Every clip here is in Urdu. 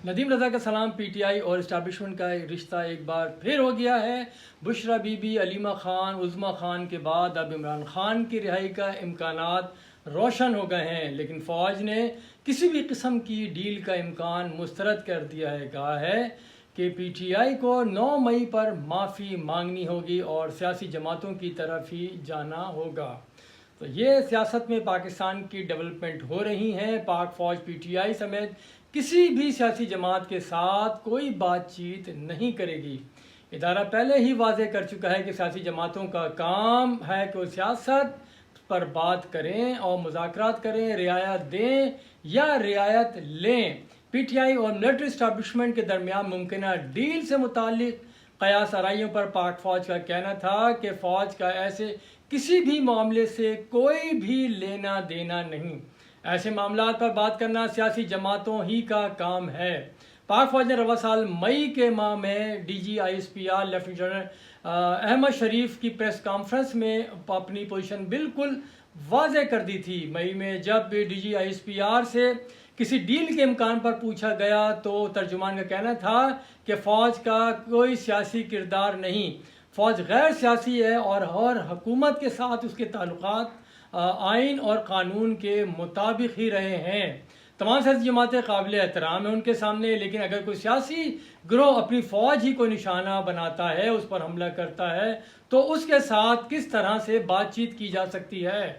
ندیم رضا کا سلام۔ پی ٹی آئی اور اسٹیبلشمنٹ کا رشتہ ایک بار پھر ہو گیا ہے۔ بشرا بی بی، علیمہ خان، عظمیٰ خان کے بعد اب عمران خان کی رہائی کا امکانات روشن ہو گئے ہیں، لیکن فوج نے کسی بھی قسم کی ڈیل کا امکان مسترد کر دیا ہے۔ کہا ہے کہ پی ٹی آئی کو 9 مئی پر معافی مانگنی ہوگی اور سیاسی جماعتوں کی طرف ہی جانا ہوگا۔ تو یہ سیاست میں پاکستان کی ڈیولپمنٹ ہو رہی ہیں۔ پاک فوج پی ٹی آئی سمیت کسی بھی سیاسی جماعت کے ساتھ کوئی بات چیت نہیں کرے گی۔ ادارہ پہلے ہی واضح کر چکا ہے کہ سیاسی جماعتوں کا کام ہے کہ وہ سیاست پر بات کریں اور مذاکرات کریں، رعایت دیں یا رعایت لیں۔ پی ٹی آئی اور ملٹری اسٹیبلشمنٹ کے درمیان ممکنہ ڈیل سے متعلق قیاس آرائیوں پر پاک فوج کا کہنا تھا کہ فوج کا ایسے کسی بھی معاملے سے کوئی بھی لینا دینا نہیں۔ ایسے معاملات پر بات کرنا سیاسی جماعتوں ہی کا کام ہے۔ پاک فوج نے رواں سال مئی کے ماہ میں D G I S P R lieutenant general Ahmed Sharif کی پریس کانفرنس میں اپنی پوزیشن بالکل واضح کر دی تھی۔ مئی میں جب D G I S P R سے کسی ڈیل کے امکان پر پوچھا گیا تو ترجمان کا کہنا تھا کہ فوج کا کوئی سیاسی کردار نہیں، فوج غیر سیاسی ہے اور حکومت کے ساتھ اس کے تعلقات آئین اور قانون کے مطابق ہی رہے ہیں۔ تمام سیاسی جماعتیں قابل احترام ہیں ان کے سامنے، لیکن اگر کوئی سیاسی گروہ اپنی فوج ہی کو نشانہ بناتا ہے، اس پر حملہ کرتا ہے، تو اس کے ساتھ کس طرح سے بات چیت کی جا سکتی ہے؟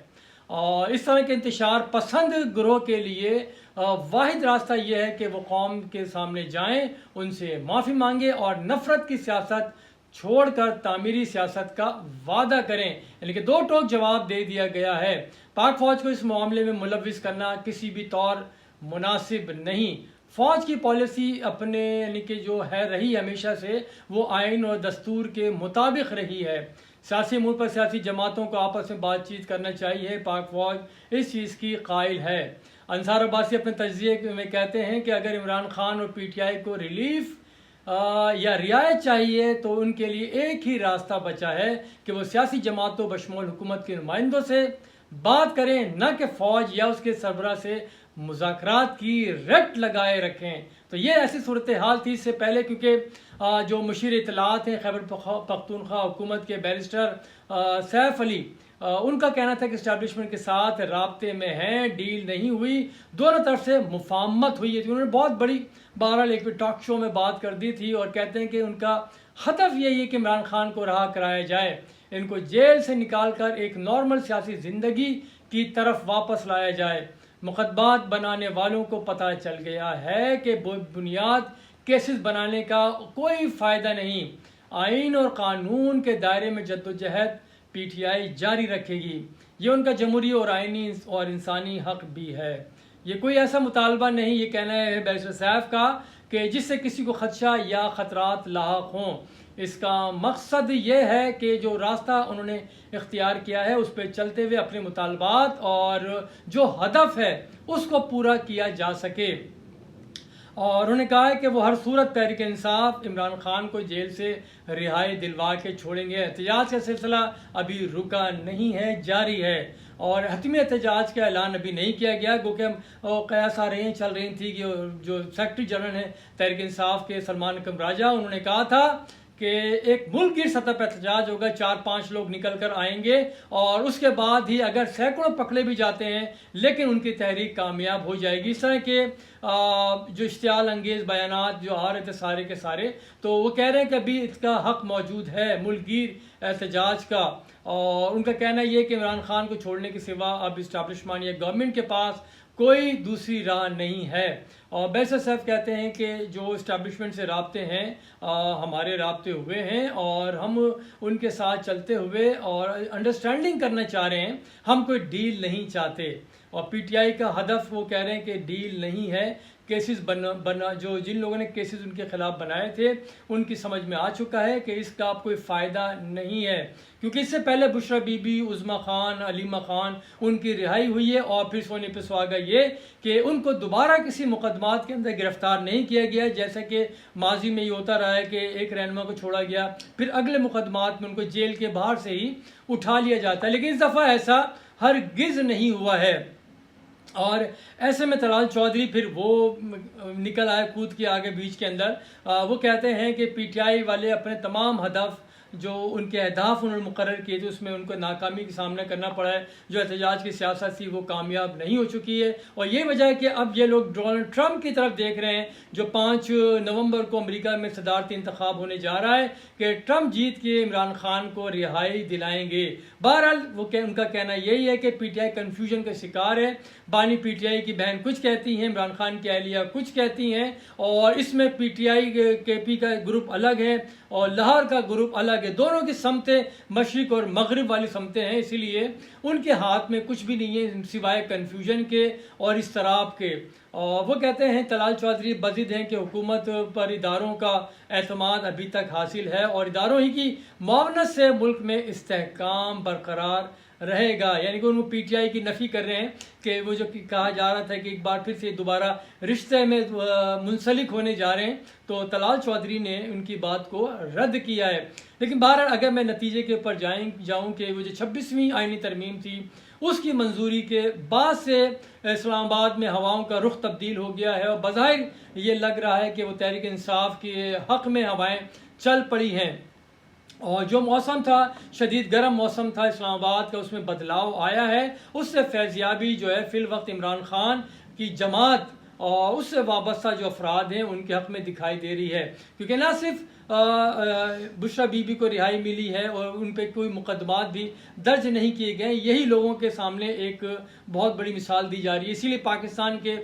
اور اس طرح کے انتشار پسند گروہ کے لیے واحد راستہ یہ ہے کہ وہ قوم کے سامنے جائیں، ان سے معافی مانگیں اور نفرت کی سیاست چھوڑ کر تعمیری سیاست کا وعدہ کریں۔ یعنی کہ دو ٹوک جواب دے دیا گیا ہے۔ پاک فوج کو اس معاملے میں ملوث کرنا کسی بھی طور مناسب نہیں۔ فوج کی پالیسی اپنے یعنی کہ جو ہے رہی ہمیشہ سے وہ آئین اور دستور کے مطابق رہی ہے۔ سیاسی امور پر سیاسی جماعتوں کو آپس میں بات چیت کرنا چاہیے۔ پاک فوج اس چیز کی قائل ہے۔ انصار عباسی اپنے تجزیے میں کہتے ہیں کہ اگر عمران خان اور پی ٹی آئی کو ریلیف یا رعایت چاہیے تو ان کے لیے ایک ہی راستہ بچا ہے کہ وہ سیاسی جماعتوں بشمول حکومت کے نمائندوں سے بات کریں، نہ کہ فوج یا اس کے سربراہ سے مذاکرات کی رٹ لگائے رکھیں۔ تو یہ ایسی صورتحال تھی اس سے پہلے، کیونکہ جو مشیر اطلاعات ہیں خیبر پختونخوا حکومت کے بیرسٹر سیف علی، ان کا کہنا تھا کہ اسٹیبلشمنٹ کے ساتھ رابطے میں ہیں، ڈیل نہیں ہوئی، دونوں طرف سے مفاہمت ہوئی ہے۔ انہوں نے بہت بڑی بہرحال ایک ٹاک شو میں بات کر دی تھی اور کہتے ہیں کہ ان کا ہدف یہی ہے کہ عمران خان کو رہا کرایا جائے، ان کو جیل سے نکال کر ایک نارمل سیاسی زندگی کی طرف واپس لایا جائے۔ مقدمات بنانے والوں کو پتہ چل گیا ہے کہ بنیاد کیسز بنانے کا کوئی فائدہ نہیں۔ آئین اور قانون کے دائرے میں جدوجہد پی ٹی آئی جاری رکھے گی۔ یہ ان کا جمہوری اور آئینی اور انسانی حق بھی ہے۔ یہ کوئی ایسا مطالبہ نہیں، یہ کہنا ہے بیرسٹر سیف کا، کہ جس سے کسی کو خدشہ یا خطرات لاحق ہوں۔ اس کا مقصد یہ ہے کہ جو راستہ انہوں نے اختیار کیا ہے اس پہ چلتے ہوئے اپنے مطالبات اور جو ہدف ہے اس کو پورا کیا جا سکے۔ اور انہوں نے کہا ہے کہ وہ ہر صورت تحریک انصاف عمران خان کو جیل سے رہائی دلوا کے چھوڑیں گے۔ احتجاج کا سلسلہ ابھی رکا نہیں ہے، جاری ہے، اور حتمی احتجاج کا اعلان ابھی نہیں کیا گیا۔ گو کہ قیاس آ رہی ہیں چل رہی تھی کہ جو سیکرٹری جنرل ہیں تحریک انصاف کے سلمان اکرم راجہ، انہوں نے کہا تھا کہ ایک ملک گیر سطح پر احتجاج ہوگا، 4-5 لوگ نکل کر آئیں گے اور اس کے بعد ہی اگر سینکڑوں پکڑے بھی جاتے ہیں لیکن ان کی تحریک کامیاب ہو جائے گی۔ اس طرح کے جو اشتعال انگیز بیانات جو آ رہے تھے سارے کے سارے، تو وہ کہہ رہے ہیں کہ ابھی اس کا حق موجود ہے ملک گیر احتجاج کا، اور ان کا کہنا یہ ہے کہ عمران خان کو چھوڑنے کے سوا اب اسٹیبلشمنٹ یا گورنمنٹ کے پاس کوئی دوسری راہ نہیں ہے۔ اور بیرسٹر سیف کہتے ہیں کہ جو اسٹیبلشمنٹ سے رابطے ہیں ہمارے رابطے ہوئے ہیں اور ہم ان کے ساتھ چلتے ہوئے اور انڈرسٹینڈنگ کرنا چاہ رہے ہیں، ہم کوئی ڈیل نہیں چاہتے۔ اور پی ٹی آئی کا ہدف وہ کہہ رہے ہیں کہ ڈیل نہیں ہے، کیسز بنا جو جن لوگوں نے کیسز ان کے خلاف بنائے تھے ان کی سمجھ میں آ چکا ہے کہ اس کا کوئی فائدہ نہیں ہے، کیونکہ اس سے پہلے بشرا بی بی، عظمیٰ خان، علیمہ خان، ان کی رہائی ہوئی ہے، اور پھر سونے پہ سہاگا یہ کہ ان کو دوبارہ کسی مقدمات کے اندر گرفتار نہیں کیا گیا، جیسا کہ ماضی میں یہ ہوتا رہا ہے کہ ایک رہنما کو چھوڑا گیا پھر اگلے مقدمات میں ان کو جیل کے باہر سے ہی اٹھا لیا جاتا ہے، لیکن اس دفعہ ایسا ہرگز نہیں ہوا ہے۔ اور ایسے میں طلال چودھری پھر وہ نکل آئے کود کے آگے بیچ کے اندر. وہ کہتے ہیں کہ پی ٹی آئی والے اپنے تمام ہدف جو ان کے اہداف انہوں نے مقرر کیے تھے اس میں ان کو ناکامی کا سامنا کرنا پڑا ہے. جو احتجاج کی سیاست تھی وہ کامیاب نہیں ہو چکی ہے، اور یہ وجہ ہے کہ اب یہ لوگ ڈونلڈ ٹرمپ کی طرف دیکھ رہے ہیں جو 5 نومبر کو امریکہ میں صدارتی انتخاب ہونے جا رہا ہے کہ ٹرمپ جیت کے عمران خان کو رہائی دلائیں گے. بہرحال ان کا کہنا یہی ہے کہ پی ٹی آئی کنفیوژن کا شکار ہے. بانی پی ٹی آئی کی بہن کچھ کہتی ہیں، عمران خان کی اہلیہ کچھ کہتی ہیں، اور اس میں پی ٹی آئی کے پی کا گروپ الگ ہے اور لاہور کا گروپ الگ ہے. دونوں کی سمتیں مشرق اور مغرب والی سمتیں ہیں، اسی لیے ان کے ہاتھ میں کچھ بھی نہیں ہے سوائے کنفیوژن کے اور اضطراب کے. اور وہ کہتے ہیں طلال چودھری بضد ہیں کہ حکومت پر اداروں کا اعتماد ابھی تک حاصل ہے اور اداروں ہی کی معاونت سے ملک میں استحکام برقرار رہے گا. یعنی کہ ان پی ٹی آئی کی نفی کر رہے ہیں کہ وہ جو کہا جا رہا تھا کہ ایک بار پھر سے دوبارہ رشتے میں منسلک ہونے جا رہے ہیں، تو طلال چودھری نے ان کی بات کو رد کیا ہے. لیکن بہرحال اگر میں نتیجے کے اوپر جاؤں کہ وہ جو 26ویں آئینی ترمیم تھی اس کی منظوری کے بعد سے اسلام آباد میں ہواؤں کا رخ تبدیل ہو گیا ہے، اور بظاہر یہ لگ رہا ہے کہ وہ تحریک انصاف کے حق میں ہوائیں چل پڑی ہیں. اور جو موسم تھا شدید گرم موسم تھا اسلام آباد کا، اس میں بدلاؤ آیا ہے. اس سے فیضیابی جو ہے فی الوقت عمران خان کی جماعت اور اس سے وابستہ جو افراد ہیں ان کے حق میں دکھائی دے رہی ہے، کیونکہ نہ صرف بشرا بی بی کو رہائی ملی ہے اور ان پہ کوئی مقدمات بھی درج نہیں کیے گئے. یہی لوگوں کے سامنے ایک بہت بڑی مثال دی جا رہی ہے. اسی لیے پاکستان کے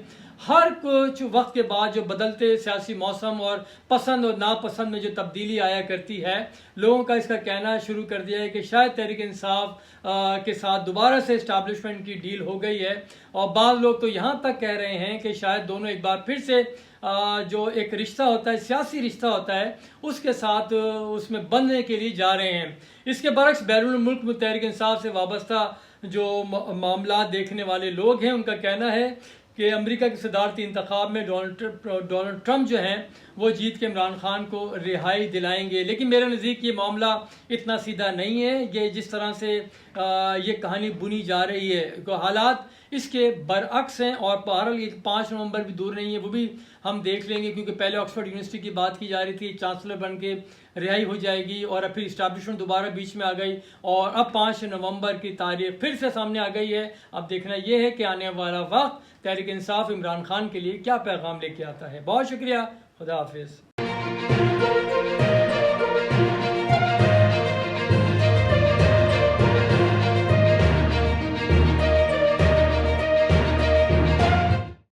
ہر کچھ وقت کے بعد جو بدلتے سیاسی موسم اور پسند اور ناپسند میں جو تبدیلی آیا کرتی ہے، لوگوں کا اس کا کہنا شروع کر دیا ہے کہ شاید تحریک انصاف کے ساتھ دوبارہ سے اسٹیبلشمنٹ کی ڈیل ہو گئی ہے. اور بعض لوگ تو یہاں تک کہہ رہے ہیں کہ شاید دونوں ایک بار پھر سے جو ایک رشتہ ہوتا ہے، سیاسی رشتہ ہوتا ہے، اس کے ساتھ اس میں بندھنے کے لیے جا رہے ہیں. اس کے برعکس بیرون الملک میں تحریک انصاف سے وابستہ جو معاملات دیکھنے والے لوگ ہیں ان کا کہنا ہے کہ امریکہ کے صدارتی انتخاب میں ڈونلڈ ٹرمپ جو ہیں وہ جیت کے عمران خان کو رہائی دلائیں گے. لیکن میرے نزدیک یہ معاملہ اتنا سیدھا نہیں ہے. یہ جس طرح سے یہ کہانی بنی جا رہی ہے، حالات اس کے برعکس ہیں. اور بہرحال یہ 5 نومبر بھی دور نہیں ہے، وہ بھی ہم دیکھ لیں گے، کیونکہ پہلے آکسفورڈ یونیورسٹی کی بات کی جا رہی تھی، چانسلر بن کے رہائی ہو جائے گی، اور اب پھر اسٹیبلشمنٹ دوبارہ بیچ میں آ گئی، اور اب 5 نومبر کی تاریخ پھر سے سامنے آ گئی ہے. اب دیکھنا یہ ہے کہ آنے والا وقت تحریک انصاف عمران خان کے لیے کیا پیغام لے کے آتا ہے. بہت شکریہ، خدا حافظ.